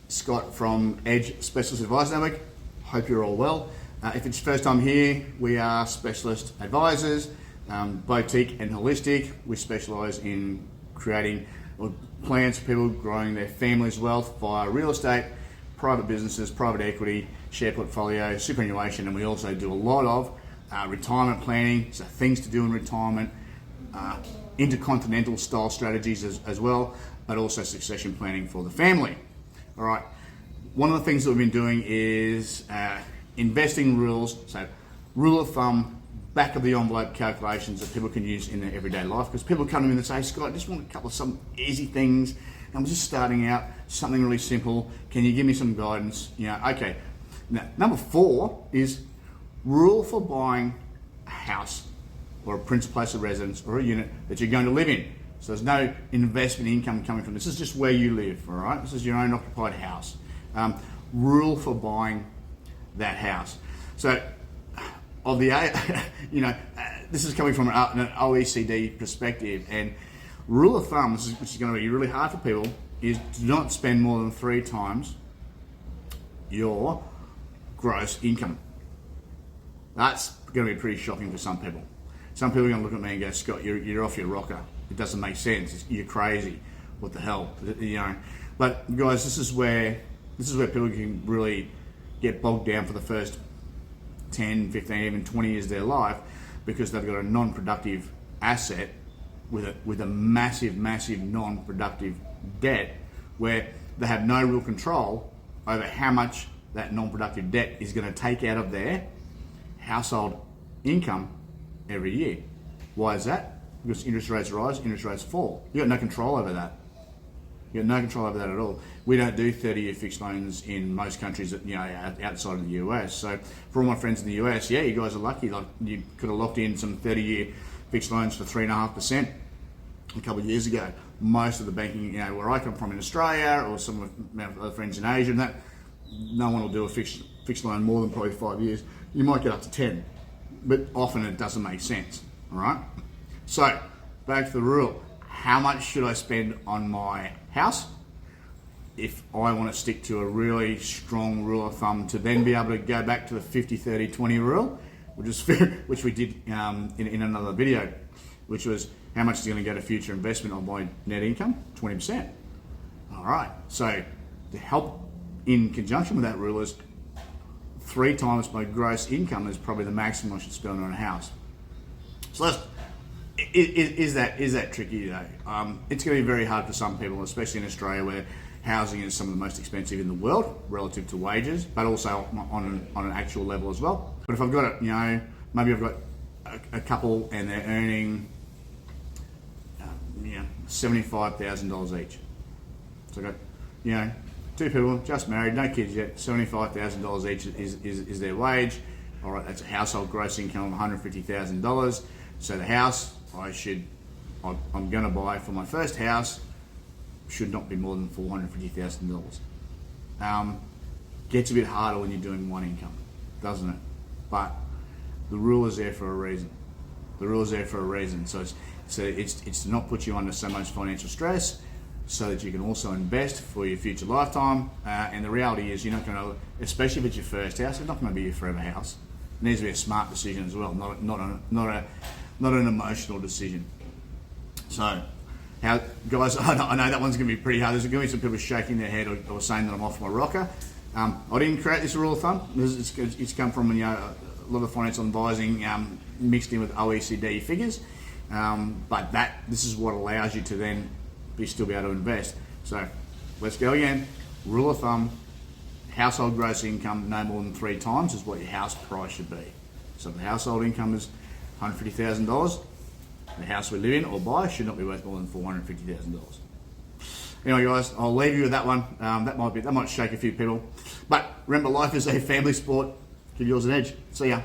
Scott from Edge Specialist Advisor Network. Hope you're all well. If it's your first time here, we are specialist advisors, boutique and holistic. We specialise in creating plans for people growing their family's wealth via real estate, private businesses, private equity, share portfolio, superannuation, and we also do a lot of retirement planning, so things to do in retirement, intercontinental style strategies as well, but also succession planning for the family. All right, one of the things that we've been doing is investing rules, so rule of thumb, back of the envelope calculations that people can use in their everyday life, because people come to me and say, Scott, I just want a couple of some easy things. I'm just starting out, something really simple. Can you give me some guidance? Okay. Now, number 4 is rule for buying a house or a principal place of residence or a unit that you're going to live in. So there's no investment income coming from this. This is just where you live, all right? This is your own occupied house. Rule for buying that house. So, of the, this is coming from an OECD perspective, and rule of thumb, which is going to be really hard for people, is do not spend more than 3 times your gross income. That's going to be pretty shocking for some people. Some people are going to look at me and go, Scott, you're off your rocker. It doesn't make sense. You're crazy. What the hell? But guys, this is where people can really get bogged down for the first 10, 15, even 20 years of their life, because they've got a non-productive asset with a massive non-productive debt, where they have no real control over how much that non-productive debt is going to take out of their household income every year. Why is that? Because interest rates rise, interest rates fall. You've got no control over that. You've got no control over that at all. We don't do 30-year fixed loans in most countries, outside of the US. So for all my friends in the US, yeah, you guys are lucky. Like, you could have locked in some 30-year fixed loans for 3.5% a couple of years ago. Most of the banking, where I come from in Australia, or some of my other friends in Asia, and that, no one will do a fixed loan more than probably 5 years. You might get up to 10, but often it doesn't make sense. All right. So back to the rule: how much should I spend on my house if I want to stick to a really strong rule of thumb, to then be able to go back to the 50-30-20 rule, which we did in another video, which was how much is going to go to future investment on my net income? 20%. All right. So to help in conjunction with that rule is 3 times my gross income is probably the maximum I should spend on a house. So is that tricky though? It's going to be very hard for some people, especially in Australia, where housing is some of the most expensive in the world relative to wages, but also on an actual level as well. But if I've got maybe I've got a couple and they're earning $75,000 each. So I've got 2 people, just married, no kids yet, $75,000 each is their wage. All right, that's a household gross income of $150,000. So the house I'm going to buy for my first house should not be more than $450,000. Gets a bit harder when you're doing one income, doesn't it? But the rule is there for a reason. The rule is there for a reason. So it's to not put you under so much financial stress, so that you can also invest for your future lifetime. And the reality is, you're not going to, especially if it's your first house, it's not going to be your forever house. It needs to be a smart decision as well, not an emotional decision. So, guys, I know that one's going to be pretty hard. There's going to be some people shaking their head or saying that I'm off my rocker. I didn't create this rule of thumb. It's come from a lot of financial advising mixed in with OECD figures. But this is what allows you to then still be able to invest. So let's go again. Rule of thumb: household gross income no more than 3 times is what your house price should be. So if the household income is $150,000, the house we live in or buy should not be worth more than $450,000. Anyway, guys, I'll leave you with that one. That might shake a few people. But remember, life is a family sport. Give yours an edge. See ya.